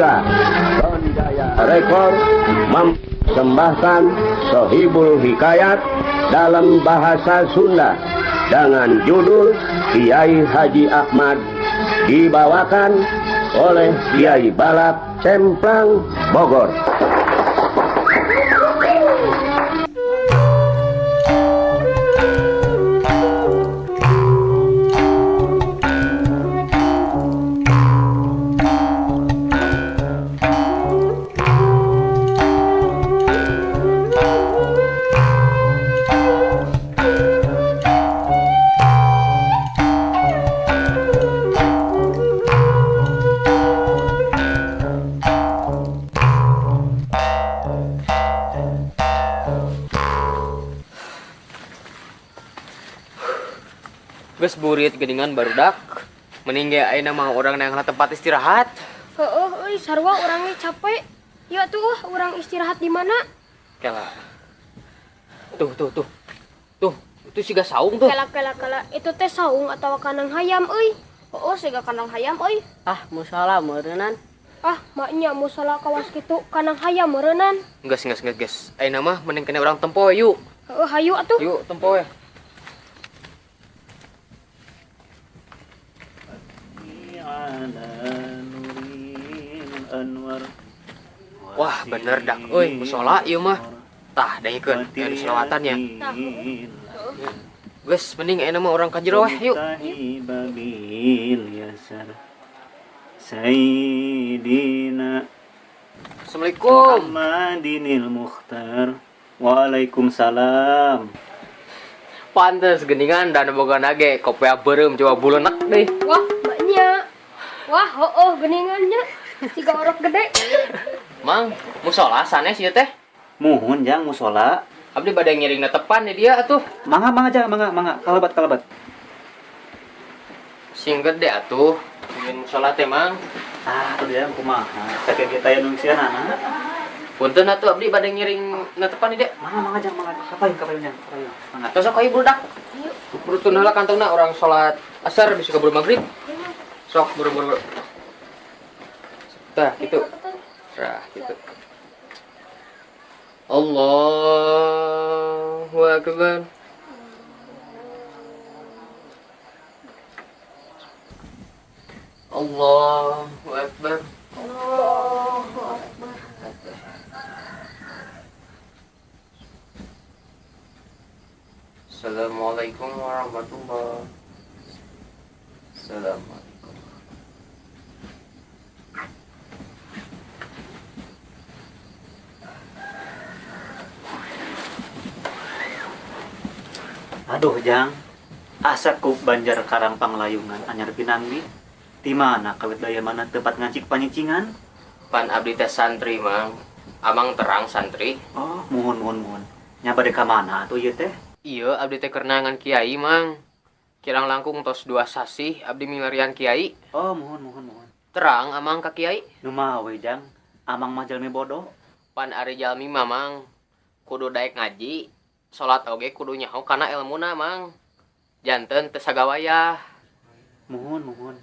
Bangga Sonjaya Rekor mempersembahkan Sohibul Hikayat dalam bahasa Sunda dengan judul Kiai Haji Ahmad, dibawakan oleh Kiai Balak Cemplang Bogor. Geus burit geuningan barudak. Mending ge ayeuna mah urang nang tempat istirahat. Heueuh, sarua urangnya capek. Ya tuh, urang istirahat di mana? Kela. Tuh. Itu siga saung tuh. Kela. Itu teh saung atawa kandang hayam euy. Heueuh, siga kandang hayam euy. Ah, musala meureunan. Ah, maknya musola kawas kitu kandang hayam meureunan. Geus. Ayeuna mah mending kene urang tempo yuk. Heueuh, hayu atuh. Yuk tempo we. Wah, bener dak euy, musola ieu mah. Tah, dengikeun aya selawatannya. Geus, mending ayeuna mah urang ka jero weh, yuk. Sayyidina Assalamualaikum. Muhammadinil Mukhtar. Waalaikumsalam. Pantes geuningan dan boga nage kopea beureum coba bulenek deui. Wah, maknya. Wah, heueuh geuningannya. Siga orok gede. Mang, musola sanes ieu teh. Muhun jang musola. Abdi bade ngiringna tepan di dia atuh. Mangga jang, mangga. Kalabat. Sing gede atuh. Ingin musola teh, Mang. Ah, tuh dia kumaha. Saking kita yang nungsianana. Punten atuh abdi bade ngiringna tepan di dia. Mangga jang. Kapain jang. Mangga. Tosok ayo budak. Burutun heula kantongna orang salat asar bisa kabur maghrib. Sok buru-buru. Tah, gitu. Tah, gitu. Allahu Akbar. Allahu Akbar. Allahu Akbar. Assalamualaikum warahmatullahi. Assalamualaikum. Aduh jang. Asa ku Banjar Karang Panglayungan anyar pinanggi. Di mana kawit daya mana tempat ngancik panyicingan? Pan abdi teh santri, Mang. Amang terang santri. Oh, muhun. Nya bade ka mana atuh ieu teh? Iya, abdi teh kerenangan kiai, Mang. Kirang langkung tos 2 sasih abdi milarian kiai. Oh, muhun. Terang amang ka kiai. Nu mawe jang. Amang mah jalmi bodoh. Pan ari jalmi mamang kudu daek ngaji, salat oge kudu nyaho kana ilmuna, Mang. Janten teu sagawayah. Muhun.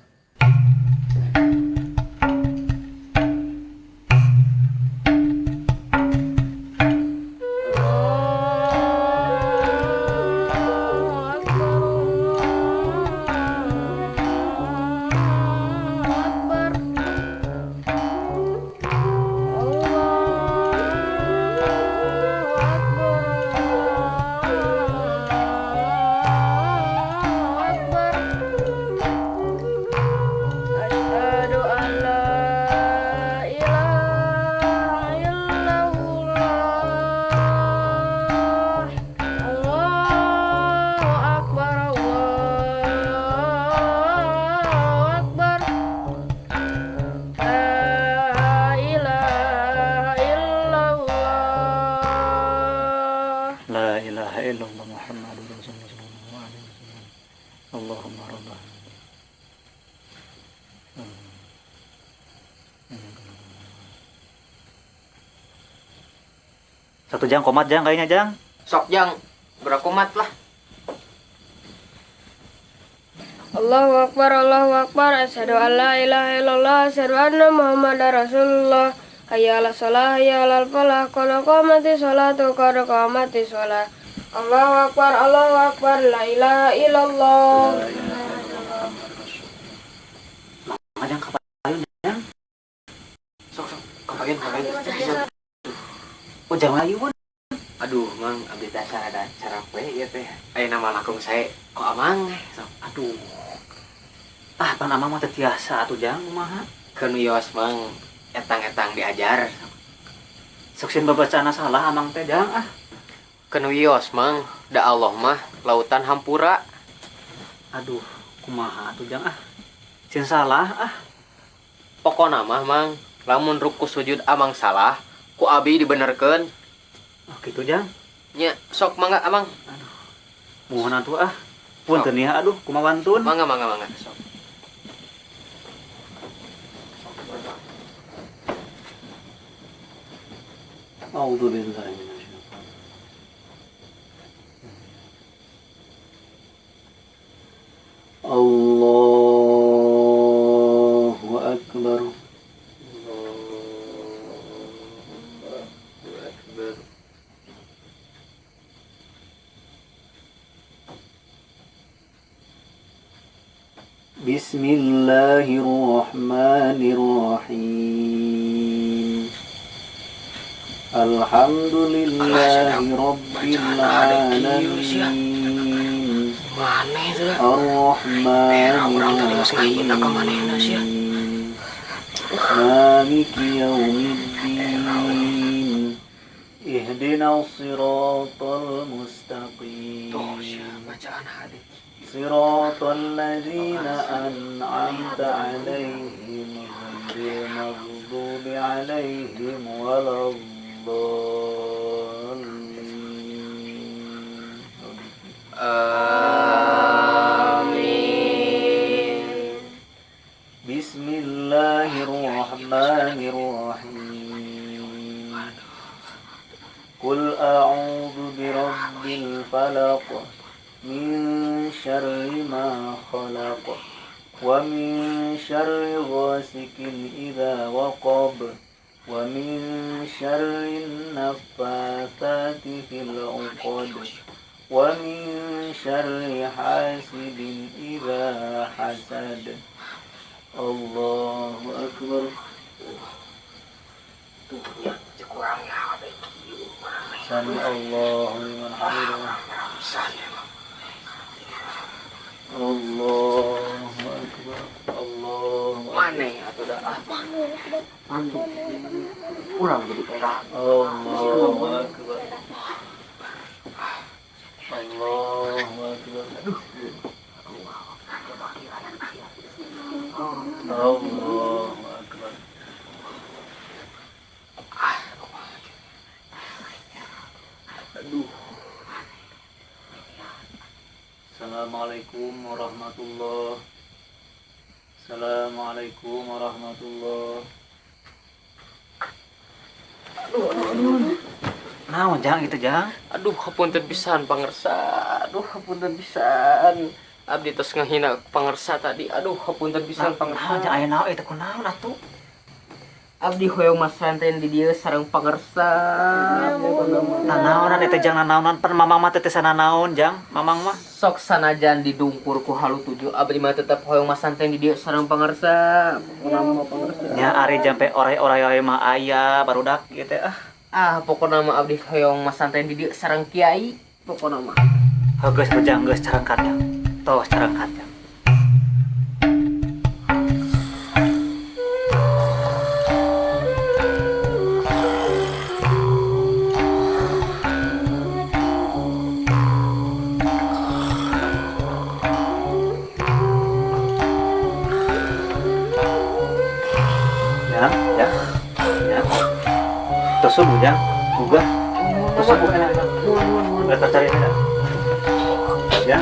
La ilaha illallah Muhammadur Rasulullah sallallahu alaihi wasallam. Allahumma rabbana. Satu jang komat jang kayaknya jang. Sok jang, berakumat lah. Allahu Akbar, Allahu Akbar. Asyhadu an la ilaha illallah, asyhadu anna Muhammadar Rasulullah. Hayya 'alas shalah, hayya 'alal falah, qad qamatis sholatu, qad qamatis sholah. Allahu Akbar, Allahu Akbar. La ilaha illallah. Ajang kapayun jang. Sok kapayun. Oh jangan lagi pun. Aduh, Mang, abdi teh ada cara we ieu teh. Aya nama lakung sae. Kok Amang? Sok. Aduh. Pan amang mah teu tiasa atuh jang kumaha. Keun wios, Mang. Etang-etang diajar. Sok sieun babacana salah amang teh jang Keun wios, Mang. Da Allah mah lautan hampura. Aduh, kumaha atuh jang Sieun salah Pokona mah, Mang, lamun ruku sujud Amang salah, ku abi dibenerkeun. Oh gitu jang. Nya, sok mangga Amang. Mohon atuh punten ya aduh kumaha wantun. Mangga sok. A'udzu billahi minasyaitonir Allahu akbar. Bismillahirrahmanirrahim. Alhamdulillahi rabbil alamin. Ar-Rahmanir-Rahim. Maliki yaumiddin. Ihdinas siratal mustaqim. Siratal ladzina an'amta 'alaihim ghairil maghdubi 'alaihim waladdallin. Amin. Bismillahirrahmanirrahim. Qul a'udzu birabbil falaq. Min syarri ma khalaq wa min syarri ghasikin idza waqab wa min syarri naffatsati fil 'uqad wa min syarri hasidin idza hasad. Allahu akbar. Sami Allahu liman hamidah. Allahu akbar. Allahu Maneh atuh da urang jadi perak. Allahu akbar. Allahu akbar. Allahu akbar. Aduh. Assalamualaikum warahmatullahi. Assalamualaikum warahmatullahi. Aduh. Naon jang itu jang? Aduh, hapunten pisan pangersa. Aduh, hapunten pisan. Abdi tos ngahina pangersa tadi. Aduh, hapunten pisan pangersa. Naon jang aya naon eta kunaon atuh? Abdi hoyong mas santen di dieu sareng pangersa. Nanaonan eta jang nanaonan pan mamang mah teh sananaon jang mamang mah. Sok sanajan didungkur ku halu tujuh abdi mah tetep hoyong mas santen di dieu sareng pangersa. Pokona mah pangersa. Nya ari jampe orai-orai mah aya barudak ieu teh Pokona mah abdi hoyong mas santen di dieu sareng kiai. Pokona mah. Geus bejang geus carangkat ya. Tos carangkat ya. Ya. Tusuk bujang, buka. Tusuk enak. Kita cari aja. Ya.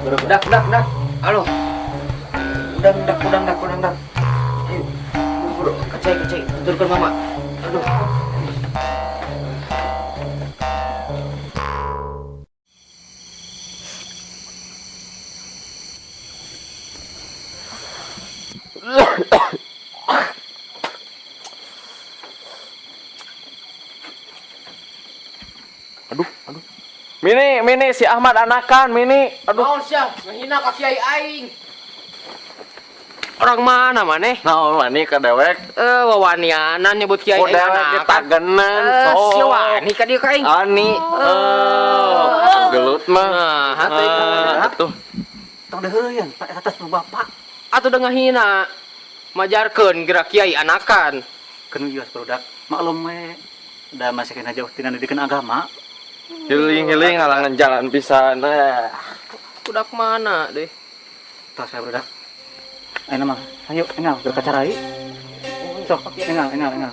Udah. Halo. Udah. Ayo. Buru, kecai. Turunkan mama. Aduh. Aduh. Mini si Ahmad anakan, Mini. Aduh. Naon sia, ngehina ka kiai aing. Orang mana maneh? Naon wani ka dewek? Wawanianan nyebut kiai Oh aing dewek anak. ditagenan. Si wani ka dieu ka aing. Ani. Gelut mah. Nah, hati Atuh. Tong deheureun Pak atas nu bapak. atuh da ngahina. Majarkeun gerak kiai anakan. Keun ieu produk maklum we da masih kena jauh tina didikan agama. Hiling-hiling halangan jalan pisan. Budak mana deh? Tos we produk. Ayo mah, ayo engal berkacarai. Sok, engal.